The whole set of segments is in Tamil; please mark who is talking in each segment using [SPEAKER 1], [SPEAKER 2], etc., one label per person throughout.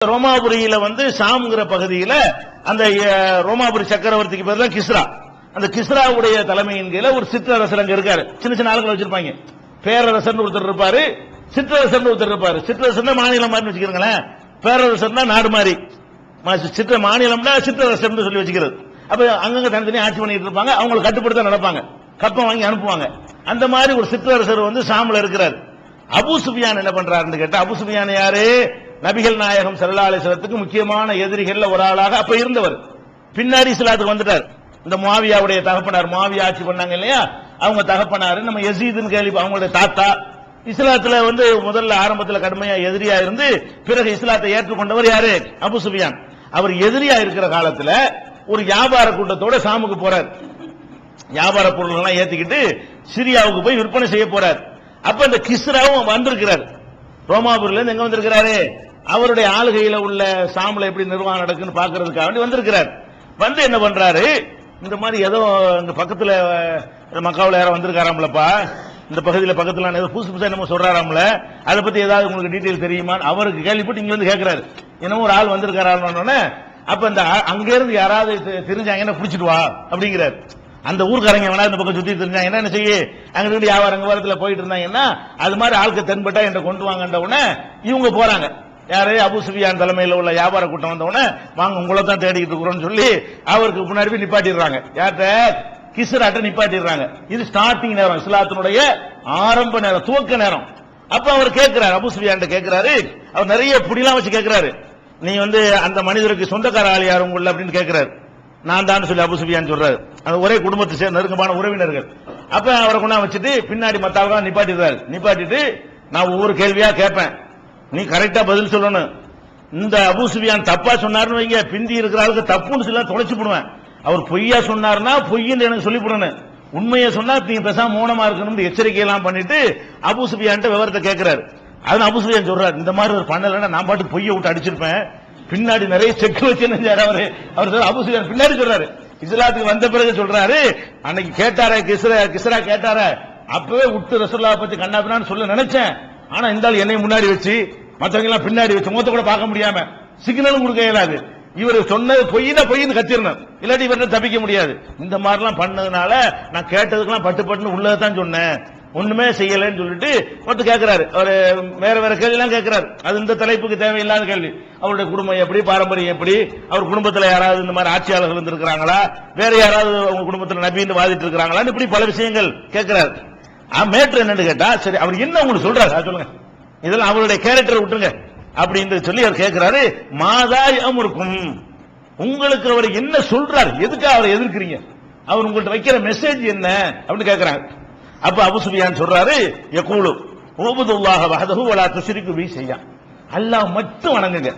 [SPEAKER 1] ரோமாபுரியில ஷாம்ங்கிற பகுதியில அந்த ரோமாபுரி சக்கரவர்த்திக்கு பேர் தான் கிஸ்ரா. அந்த கிஸ்ராவுடைய தலைமையின் கீழ ஒரு சிற்றரசர் அங்க இருக்காரு. சின்ன சின்ன ஆளுங்களை வச்சிருப்பாங்க. பேரரசர் ஒருத்தர் இருப்பாரு, சிற்றரசர் ஒருத்தர் இருப்பாரு. சிற்றரசர் மாநிலம் மாதிரி வச்சுக்கிறீங்களேன், பேரரசர் நாடு மாதிரி, சிற்ற மாநிலம்னா சிற்றரசர் சொல்லி வச்சுக்கிறது. அப்ப அங்கங்க தனித்தனி ஆட்சி பண்ணிட்டு இருப்பாங்க, அவங்களை கட்டுப்படுத்த நடப்பாங்க, கப்பம் வாங்கி அனுப்புவாங்க. அந்த மாதிரி ஒரு சிற்றரசர் ஷாம்ல இருக்கிறார். அபூ சுஃபியான் என்ன பண்றாருன்னு கேட்டா, அபூ சுஃபியான் யாரு? நபிகள் நாயகம் ஸல்லல்லாஹு அலைஹி வஸல்லத்துக்கு முக்கியமான எதிரிகள்ல ஒரு ஆளாக அப்ப இருந்தவர். பின்னாடி இஸ்லாத்துக்கு வந்துட்டார். இந்த முஆவியாவுடைய தகப்பனார், முஆவியா ஆட்சி பண்ணாங்க இல்லையா, அவங்க தகப்பனார் நம்ம யஸீத்னு கேள்வி, அவங்களுடைய தாத்தா. இஸ்லாத்துல முதல்ல ஆரம்பத்தில் கடுமையா எதிரியா இருந்து பிறகு இஸ்லாத்தை ஏற்றுக்கொண்டவர் யாரு? அபூ சுஃபியான். அவர் எதிரியா இருக்கிற காலத்துல ஒரு வியாபார கூட்டத்தோட ஷாமுக்கு போறார். வியாபார பொருள்கள் ஏத்திக்கிட்டு சிரியாவுக்கு போய் விற்பனை செய்ய போறார். அப்ப இந்த கிஸ்ராவும் வந்திருக்கிறார். ரோமாபுரில இருந்து எங்க வந்திருக்கிறாரு? அவருடைய ஆளுகையில உள்ள ஷாம்ல எப்படி நிர்வாகம் நடக்குன்னு பாக்குறதுக்காக வேண்டி வந்திருக்கிறார். என்ன பண்றாரு, இந்த மாதிரி ஏதோ இந்த பக்கத்துல மக்காவுல யாரோ வந்திருக்காராம்லப்பா, இந்த பகுதியில பக்கத்துல ஏதோ புதுசு புதுசா என்னமோ சொல்றாராம்ல, அதை பத்தி ஏதாவது உங்களுக்கு டீட்டெயில் தெரியுமா? அவருக்கு கேள்விப்பட்டு இங்க வந்து கேட்கிறாரு, என்னமோ ஒரு ஆள் வந்திருக்காரான்னு. அப்ப இந்த அங்க இருந்து யாராவது தெரிஞ்சாங்கன்னா புடிச்சிட்டு வா அப்படிங்கிறாரு. அந்த ஊர்க்காரங்க வேணா இந்த பக்கம் சுத்தி தெரிஞ்சாங்கன்னா என்ன செய்ய, அங்க வியாபாரத்துல போயிட்டு இருந்தாங்கன்னா அது மாதிரி ஆளுக்கு தென்பட்டா என்ற கொண்டு வாங்கன்ற உடனே இவங்க போறாங்க. யாரு? அபூ சுஃபியான் தலைமையில் உள்ள வியாபார கூட்டம் வந்த உடனே, வாங்க உங்களை தான் தேடிக்கிட்டு இருக்கிறோம்னு சொல்லி அவருக்கு முன்னாடி போய் நிப்பாட்டிடுறாங்க. யார்கிட்ட? கிஸ்ராட்ட நிப்பாட்டிடுறாங்க. இது ஸ்டார்டிங் நேரம், இஸ்லாத்தினுடைய ஆரம்ப நேரம், துவக்க நேரம். அப்ப அவர் கேட்கிறாரு, அபூ சுஃபியான் கேட்கிறாரு, அவர் நிறைய புடிலாம் வச்சு கேட்கிறாரு, நீ அந்த மனிதருக்கு சொந்தக்கார ஆள் யாரும் உள்ள அப்படின்னு கேட்கிறாரு. நான் தான் சொல்லி அபூ சுஃபியான் சொல்றாரு. அந்த ஒரே குடும்பத்தை சேர்ந்த நெருக்கமான உறவினர்கள். அப்ப அவரை கொண்டா வச்சுட்டு பின்னாடி மத்தாவெல்லாம் நிப்பாட்டிடுறாரு. நிப்பாட்டிட்டு, நான் ஒவ்வொரு கேள்வியா கேட்பேன், நீ கரெக்டா பதில் சொல்லணும். இந்த அபூ சுஃபியான் தப்பா சொன்னாருன்னு வைங்க, பிந்தி இருக்கிற ஆளுக்கு தப்புன்னு சொல்லி தொலைச்சு போடுவேன். அவர் பொய்யா சொன்னாருன்னா பொய்ன்னு எனக்கு சொல்லி போடணும், உண்மையை சொன்னா நீங்க பேசாம மௌனமா இருக்கணும் எச்சரிக்கை எல்லாம் பண்ணிட்டு அபூ சுஃபியான் விவரத்தை கேட்கிறாரு. அது அபூ சுஃபியான் சொல்றாரு, இந்த மாதிரி ஒரு பண்ணலன்னா நான் பாட்டு பொய்யை விட்டு அடிச்சிருப்பேன், பின்னாடி நிறைய செக் வச்சு அவர் அபூ சுஃபியான் பின்னாடி சொல்றாரு. இஸ்லாத்துக்கு வந்த பிறகு சொல்றாரு, அன்னைக்கு கேட்டார கிஸ்ரா கேட்டார, அப்பவே விட்டு ரசூலுல்லாஹ் பத்தி கண்ணாபின்னு சொல்ல நினைச்சேன், ஆனா இந்த ஆள் என்னை முன்னாடி வச்சு மற்றவங்க எல்லாம் பின்னாடி வச்சு முகத்தை கூட பார்க்க முடியாம சிக்னலும் கொடுக்க இயலாது. இவர் சொன்னது பொய்ன்னு கத்திரணும், இல்லாட்டி இவர்கிட்ட தப்பிக்க முடியாது. இந்த மாதிரிலாம் பண்ணதுனால நான் கேட்டதுக்கெல்லாம் பட்டு பட்டுன்னு உள்ளதான் சொன்னேன், ஒண்ணுமே செய்யலன்னு சொல்லிட்டு மட்டும் கேட்கிறாரு. அவர் வேற வேற கேள்வி எல்லாம் கேட்கிறாரு. அது இந்த தலைப்புக்கு தேவையில்லாத கேள்வி. அவருடைய குடும்பம் எப்படி, பாரம்பரியம் எப்படி, அவர் குடும்பத்தில் யாராவது இந்த மாதிரி ஆட்சியாளர்கள் இருந்திருக்கிறாங்களா, வேற யாராவது அவங்க குடும்பத்தில் நபின்னு வாதிட்டு இருக்கிறாங்களான்னு இப்படி பல விஷயங்கள் கேட்கிறாரு. மேட்ரு என்னன்னு கேட்டா, சரி அவர் என்ன உங்களுக்கு சொல்றாரு சொல்லுங்க, இதெல்லாம் அவருடைய கேரக்டர் விட்டுருங்க அப்படின்னு சொல்லி அவர் கேட்கிறாரு. மாதா அமருக்கும், உங்களுக்கு அவர் என்ன சொல்றாரு, எதுக்காக அவரை எதிர்க்கிறீங்க, அவர் உங்கள்ட்ட வைக்கிற மெசேஜ் என்ன அப்படின்னு கேட்கிறாங்க. அப்ப அபூ சுஃபியான் சொல்றாரு, யகூலு உபுதுல்லாஹ வஹதஹு வலா துஷ்ரிகு பிஹி ஷையா, அல்லாஹ் மட்டும் வணங்குங்க,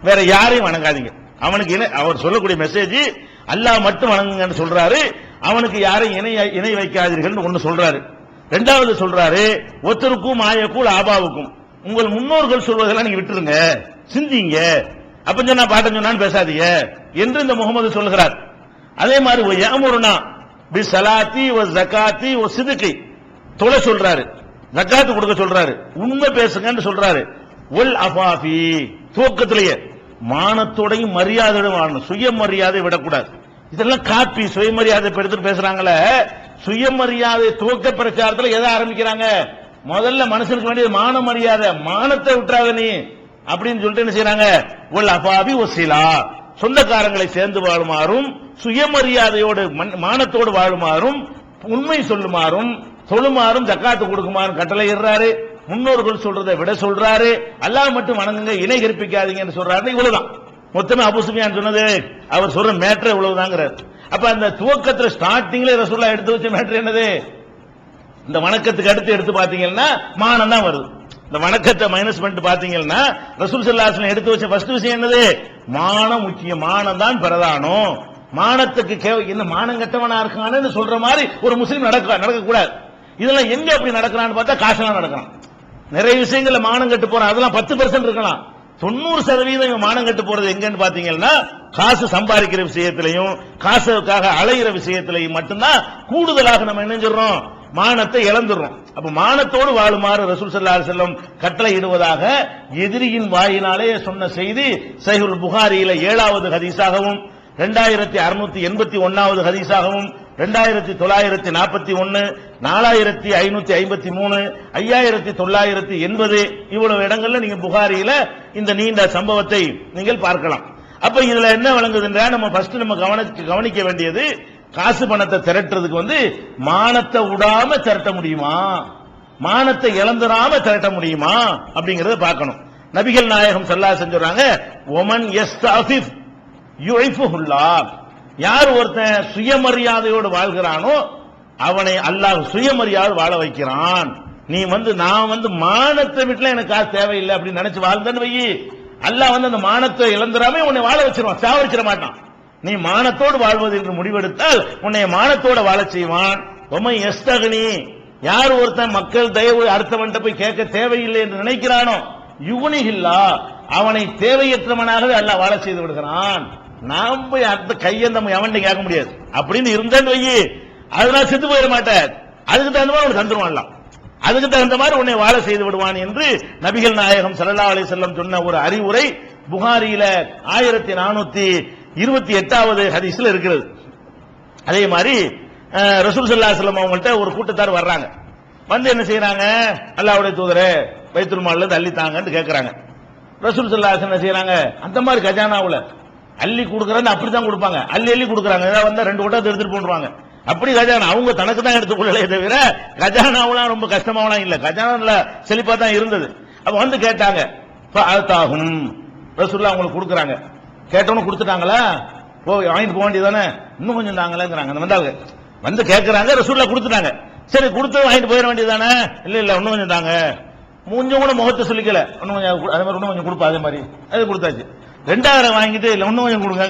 [SPEAKER 1] வேற யாரையும் வணங்காதீங்க. அவனுக்கு அவர் சொல்லக்கூடிய மெசேஜ் அல்லாஹ் மட்டும் வணங்குங்கன்னு சொல்றாரு. அவனுக்கு யாரையும் இணை வைக்காதீர்கள் ஒன்னு சொல்றாரு. ரெண்டாவது சொல்றாரு, ஒத்தருக்கும் ஆயக்கூல் ஆபாவுக்கும், உங்கள் முன்னோர்கள் சொல்வதெல்லாம் நீங்க விட்டுருங்க, சிந்திங்க, அப்ப சொன்னா பாட்டம் சொன்னான்னு பேசாதீங்க என்று இந்த முகமது சொல்லுகிறார். அதே மாதிரி யஅமுருனா பிஸலாத்தி வ ஸகாத்தி வ ஸித்கி, தொலை சொல்றாரு, ஜகாத் கொடுக்க சொல்றாரு, உண்மை பேசுங்கன்னு சொல்றாரு. ஒல் அஃபாஃபி, துவக்கத்திலேயே மானத்தோடையும் மரியாதையோடும் வாழணும், சுயமரியாதை விடக்கூடாது. இதெல்லாம் காப்பி சுயமரியாதை எடுத்து பேசுறாங்களே. சுயமரியாதை துவக்க பிரச்சாரத்தில் எதை ஆரம்பிக்கிறாங்க? முதல்ல மனுஷனுக்கு வேண்டிய மான மரியாதை, மானத்தை விட்டுறாங்க நீ அப்படின்னு சொல்லிட்டு என்ன செய்யறாங்க? ஒல் அஃபாபி ஒசிலா, சொந்தக்காரங்களை சேர்ந்து வாழுமாறும், சுயமரியாதையோடு மானத்தோடு வாழுமாறும், உண்மை சொல்லுமாறும், தொழுமாறும், ஜக்காத்து கொடுக்குமாறும் கட்டளை இடுறாரு. முன்னோர்கள் சொல்றதை விட சொல்றாரு. அல்லாஹ் மட்டும் வணங்குங்க, இணை கற்பிக்காதீங்கன்னு சொல்றாரு. இவ்வளவுதான் மொத்தமே அபூ சுஃபியான் சொன்னது. அவர் சொல்ற மேட்டர் இவ்வளவுதாங்கிறார். அப்ப அந்த துவக்கத்துல ஸ்டார்டிங்ல ரசூலுல்லாஹ் எடுத்து வச்ச மேட்டர் என்னது? இந்த வணக்கத்துக்கு அடுத்து எடுத்து பாத்தீங்கன்னா மானம் தான் வருது. இந்த வணக்கத்தை மைனஸ் பண்ணிட்டு பாத்தீங்கன்னா ரசூல் ஸல்லல்லாஹு அலைஹி வஸல்லம் எடுத்து வச்ச ஃபர்ஸ்ட் விஷயம் என்னது? மானம் முக்கியம், மானம் தான் பிரதானம். மானத்துக்கு என்ன மானம் கட்டவனா இருக்கான்னு சொல்ற மாதிரி ஒரு முஸ்லீம் நடக்க கூடாது. இதெல்லாம் எங்க அப்படி நடக்கிறான்னு பார்த்தா காசெல்லாம் நடக்கலாம். நிறைய விஷயங்கள்ல மானம் கட்டு போறான், அதெல்லாம் 10% இருக்கலாம். 90% மானம் கட்டு போறது எங்கன்னு பாத்தீங்கன்னா காசு சம்பாதிக்கிற விஷயத்திலையும் காசுக்காக அலைகிற விஷயத்திலையும் மட்டும்தான் கூடுதலாக நம்ம என்ன சொல்றோம், மானத்தை இழந்துடுறோம். அப்ப மானத்தோடு வாழுமாறு ரசூல் ஸல்லல்லாஹு அலைஹி வஸல்லம் கட்டளை இடுவதாக எதிரியின் வாயினாலே சொன்ன செய்தி சஹீஹுல் புகாரியில 7வது ஹதீஸாகவும் 2681வது ஹதீஸாகவும் 2941 4553 5980 இவ்வளவு இடங்கள்ல நீங்க புகாரியில இந்த நீண்ட சம்பவத்தை நீங்கள் பார்க்கலாம். அப்ப இதுல என்ன விளங்குதுன்றா நம்ம ஃபர்ஸ்ட் நம்ம கவனிக்க வேண்டியது காசு பணத்தை திரட்டுறதுக்கு மானத்தை விடாம திரட்ட முடியுமா, மானத்தை இழந்துடாம திரட்ட முடியுமா அப்படிங்கறத பார்க்கணும். நபிகள் நாயகம் ஸல்லல்லாஹு அலைஹி வஸல்லம் சொல்றாங்க, ஒமன் யஸ்தாஃபிஃப் யுஇஃபுல்லாஹ், யார் ஒருத்தன் சுயமரியாதையோடு வாழ்கிறானோ அவனை அல்லாஹ் சுயமரியாதை வாழ வைக்கிறான். நீ நான் மானத்தை விட்டுல எனக்கு காசு தேவையில்லை அப்படின்னு நினைச்சு வாழ்ந்தன்னு வை, அல்லாஹ் அந்த மானத்தை இழந்துடாம உன்னை வாழ வச்சிருவான், சாவடிச்சிட மாட்டான். நீ மானத்தோடு வாழ்வது என்று முடிவெடுத்தால் உன்னை மானத்தோட வாழ செய்வான். ஒமை எஸ்தகனி, யார் ஒருத்தன் மக்கள் தயவு அடுத்தவன்ட்ட போய் கேட்க தேவையில்லை என்று நினைக்கிறானோ யுகுனிகில்லா, அவனை தேவையற்றவனாகவே அல்லாஹ் வாழ செய்து விடுகிறான். நாம் போய் அடுத்த கையெந்த எவன்ட்ட கேட்க முடியாது அப்படின்னு இருந்தேன்னு வை, அதனால செத்து போயிட மாட்டார். அதுக்கு தகுந்த மாதிரி உனக்கு தந்துருவான், அதுக்கு தகுந்த மாதிரி உன்னை வாழ செய்து விடுவான் என்று நபிகள் நாயகம் ஸல்லல்லாஹு அலைஹி வஸல்லம் சொன்ன ஒரு அறிவுரை புகாரியில 1428வது ஹதீஸ்ல இருக்கிறது. அதே மாதிரி ரசூல் ஸல்லல்லாஹு அலைஹி வஸல்லம் அவங்கள்ட்ட ஒரு கூட்டத்தார் வர்றாங்க, என்ன செய்யறாங்க, அல்லாஹ்வுடைய தூதரே பைத்துல் மால்ல இருந்து அள்ளி தாங்கன்னு கேட்கறாங்க. ரசூல் ஸல்லல்லாஹு அலைஹி வஸல்லம் என்ன செய்யறாங்க, அந்த மாதிரி கஜானாவுல அள்ளி கொடுக்கறன்னு அப்படித்தான் கொடுப்பாங்க, அள்ளி கொடுக்கறாங்க. ஏதாவது வந்தா 2 கூட்டத்தை எடுத்துட்டு போடுவாங்க. அப்படி கஜானா அவங்க தனக்கு தான் எடுத்துக்கொள்ளலே தவிர கஜானாவெல்லாம் ரொம்ப கஷ்டமாவெல்லாம் இல்ல, கஜானால செழிப்பா தான் இருந்தது. அப்ப கேட்டாங்க, ஃபஅதாஹும், ரசூலுல்லாஹ் அவங்களுக்கு கொடுக்கறாங்க. கேட்டவனு கொடுத்துட்டாங்களா, வாங்கிட்டு போக வேண்டியதானே, இன்னும் கொஞ்சம் தாங்களேங்கிறாங்க. வந்தாங்க கேட்கறாங்க, ரசூலுல்லாஹ் கொடுத்துட்டாங்க. சரி கொடுத்து வாங்கிட்டு போயிட வேண்டியதானே, இல்ல இன்னும் கொஞ்சம் தாங்க, மூஞ்சும் கூட முகத்தை சொல்லிக்கல, இன்னும் கொஞ்சம் அதே மாதிரி இன்னும் கொஞ்சம் கொடுப்பா, அதே மாதிரி அது கொடுத்தாச்சு. 2,000 வாங்கிட்டு இல்ல இன்னும் கொஞ்சம் கொடுங்க,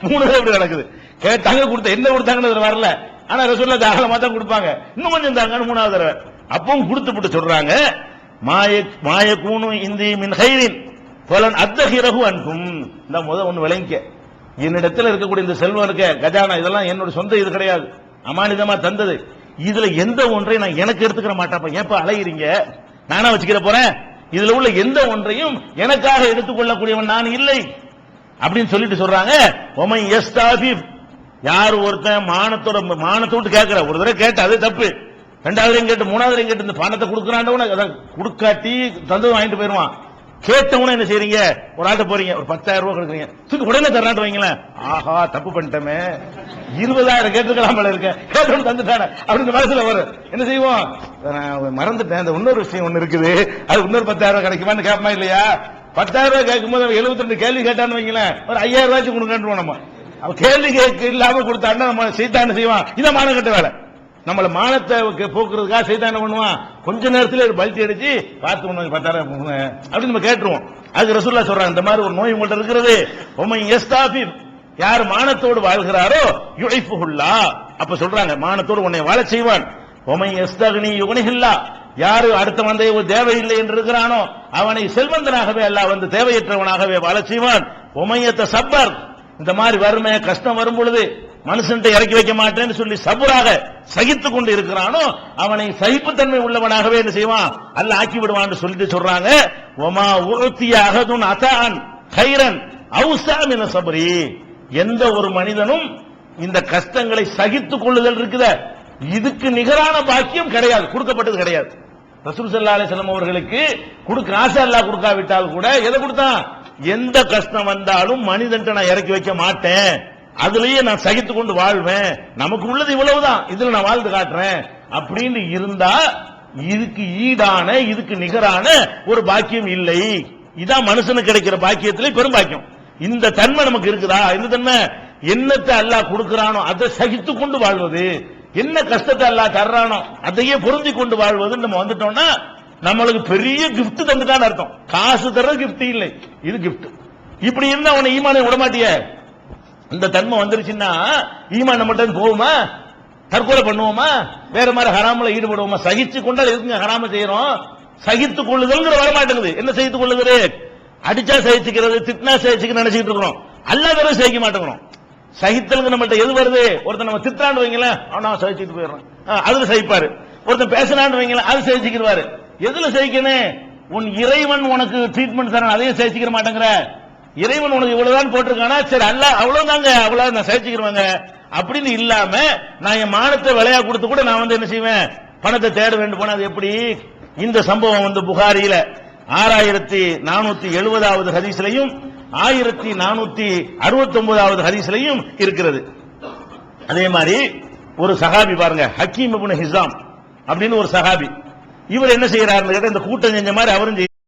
[SPEAKER 1] 3 எப்படி நடக்குது. கேட்டாங்க, கொடுத்த என்ன கொடுத்தாங்கன்னு வரல, ஆனா ரசூலுல்லாஹ் தாராளமா தான் கொடுப்பாங்க. இன்னும் கொஞ்சம் தாங்கன்னு 3வது தடவை அப்பவும் கொடுத்துட்டு சொல்றாங்க, மாயக்கூனு இந்தி மின் ஹைரின் பலன் அத்தஹிரஹு அன்கும். இந்த ஒன்னு விளங்கிக்க, என்னிடத்தில் இருக்கக்கூடிய இந்த செல்வம் இருக்க கஜானா, இதெல்லாம் என்னோட சொந்த இது கிடையாது, அமானிதமா தந்தது. இதுல எந்த ஒன்றையும் நான் எனக்கு எடுத்துக்கிற மாட்டேன், ஏப்பா அலையிறீங்க, நானா வச்சுக்கிற போறேன், இதுல உள்ள எந்த ஒன்றையும் எனக்காக எடுத்துக்கொள்ளக்கூடியவன் நான் இல்லை அப்படின்னு சொல்லிட்டு சொல்றாங்க. ஒமை யஸ்தாஃபிஃப், யார் ஒருத்தன் மானத்தோடு கேட்கிற, ஒரு தடவை கேட்ட அது தப்பு, 2வது கேட்டு 3வது கேட்டு இந்த பணத்தை கொடுக்கறாண்டவன கொடுக்காட்டி தந்தது வாங்கிட்டு போயிருவான். கேட்டவன என்ன செய்றீங்க, ஒரு ஆட்ட போறீங்க, ஒரு 10,000 ரூபாய் கொடுக்குறீங்க, தூக்கி உடனே தர்றாட்டு வைங்களேன், ஆஹா தப்பு பண்ணிட்டமே, 20,000 கேட்டுக்கலாம் போல இருக்க, கேட்டவனு தந்துட்டானே அப்படின்னு மனசுல வரும். என்ன செய்வோம், மறந்துட்டேன், அந்த இன்னொரு விஷயம் ஒண்ணு இருக்குது, அது இன்னொரு 10,000 கிடைக்குமான்னு கேட்பமா இல்லையா. 10,000 ரூபாய் கேட்கும் போது 72 கேள்வி கேட்டான்னு வைங்களேன், ஒரு 5,000 ரூபாய்க்கு கொடுக்கணும். நம்ம கேள்வி கேட்க இல்லாம கொடுத்தான்னா நம்ம சைத்தான் செய்வான், இதான் மான கட்ட வேலை. நம்மள மானத்தை போக்குறதுக்காக சைத்தான் பண்ணுவான், கொஞ்ச நேரத்தில் பல்ட்டி அடிச்சு பார்த்து 10,000 அப்படின்னு நம்ம கேட்டுருவோம். அதுக்கு ரசூலுல்லாஹ் சொல்றாங்க, இந்த மாதிரி ஒரு நோய் உங்கள்ட்ட இருக்கிறது, உமை யஸ்தாஃபிஃப், யார் மானத்தோடு வாழ்கிறாரோ யுஇஃபுல்லாஹ், அப்ப சொல்றாங்க மானத்தோடு உன்னை வாழ செய்வான். உமை யஸ்தக்னி யுக்னிஹில்லாஹ், யாரு அடுத்த வந்தை தேவையில்லை என்று இருக்கிறானோ அவனை செல்வந்தனாகவே அல்லாஹ் தேவையற்றவனாகவே வாழ செய்வான். உமையத்த சப்பர், இந்த மாதிரி வறுமை கஷ்டம் வரும் பொழுது மனுஷன்ட்ட இறக்கி வைக்க மாட்டேன்னு சொல்லி சபுராக சகித்துக் கொண்டு இருக்கிறானோ அவனை சகிப்புத்தன்மை உள்ளவனாகவே என்ன செய்வான், அல்லாஹ் ஆக்கி விடுவான்னு சொல்லிட்டு சொல்றாங்க. ஒமா உறுத்திய அகதுன் அதான் கைரன் அவுசா மின சபரி, எந்த ஒரு மனிதனும் இந்த கஷ்டங்களை சகித்துக் கொள்ளுதல் இருக்குத, இதுக்கு நிகரான பாக்கியம் கிடையாது, கொடுக்கப்பட்டது கிடையாது. ரசூல் ஸல்லல்லாஹு அலைஹி வஸல்லம் அவர்களுக்கு காசு அல்லாஹ் கொடுக்காவிட்டால் கூட எதை கொடுத்தான், எந்த கஷ்டம் வந்தாலும் மனிதன்ட்ட நான் இறக்கி வைக்க மாட்டேன், அதுலயே நான் சகித்துக் கொண்டு வாழ்வேன், நமக்கு உள்ளது இவ்வளவுதான், இதுல நான் வாழ்ந்து காட்டுறேன் அப்படின்னு இருந்தா இதுக்கு ஈடான இதுக்கு நிகரான ஒரு பாக்கியம் இல்லை. இதான் மனுஷனுக்கு கிடைக்கிற பாக்கியத்திலே பெரும் பாக்கியம். இந்த தன்மை நமக்கு இருக்குதா, இந்த தன்மை என்னத்தை அல்லாஹ் கொடுக்கிறானோ அதை சகித்துக் கொண்டு வாழ்வது, என்ன கஷ்டத்தை அல்லாஹ் தர்றானோ அதையே பொருந்தி கொண்டு வாழ்வது நம்ம வந்துட்டோம்னா நம்மளுக்கு பெரிய கிஃப்ட் தந்துட்டான்னு அர்த்தம். காசு தர்றது கிஃப்ட் இல்லை, இது கிஃப்ட். இப்படி இருந்தா அவனை ஈமானை விடமாட்டிய, இந்த தன்மை வந்துருச்சுன்னா ஈமான் நம்மகிட்ட போகுமா, தற்கொலை பண்ணுவோமா, வேற மாதிரி ஹராமல ஈடுபடுவோமா? சகிச்சு கொண்டால் எதுக்குங்க ஹராம செய்யறோம்? சகித்துக் கொள்ளுதல் வரமாட்டேங்குது. என்ன சகித்துக் கொள்ளுது? அடிச்சா சகிச்சுக்கிறது, திட்டினா சகிச்சுக்க நினைச்சிட்டு இருக்கிறோம், அல்லாத சகிக்க மாட்டேங்கிறோம். சகித்தலுக்கு நம்மள்ட்ட எது வருது? ஒருத்தன் நம்ம திட்டாண்டு வைங்களேன், அவனா சகிச்சுட்டு போயிடுறான், அதுல சகிப்பாரு. ஒருத்தன் பேசினான்னு வைங்களேன், அது சகிச்சுக்கிறாரு. எதுல சகிக்கணும்? உன் இறைவன் உனக்கு ட்ரீட்மெண்ட் தரான், அதையும் சகிச்சுக்கிற மாட்டேங்கிற. இறைவன் உனக்கு இவ்வளவுதான் போட்டிருக்கானா, சரி அல்ல அவ்வளவுதாங்க, அவ்வளவு நான் சகிச்சுக்கிறேங்க அப்படின்னு இல்லாம, நான் என் மானத்தை விலையா கொடுத்து கூட நான் என்ன செய்வேன், பணத்தை தேட வேண்டும் போன. அது எப்படி? இந்த சம்பவம் புகாரியில 6470வது ஹதீஸ்லையும் 1469வது ஹதீஸ்லையும் இருக்கிறது. அதே மாதிரி ஒரு சஹாபி பாருங்க, ஹக்கீம் இப்னு ஹிஸாம் அப்படின்னு ஒரு சஹாபி. இவர் என்ன செய்யறாருன்னு கேட்டா, இந்த கூட்டம் செஞ்ச மாதிரி அவரும்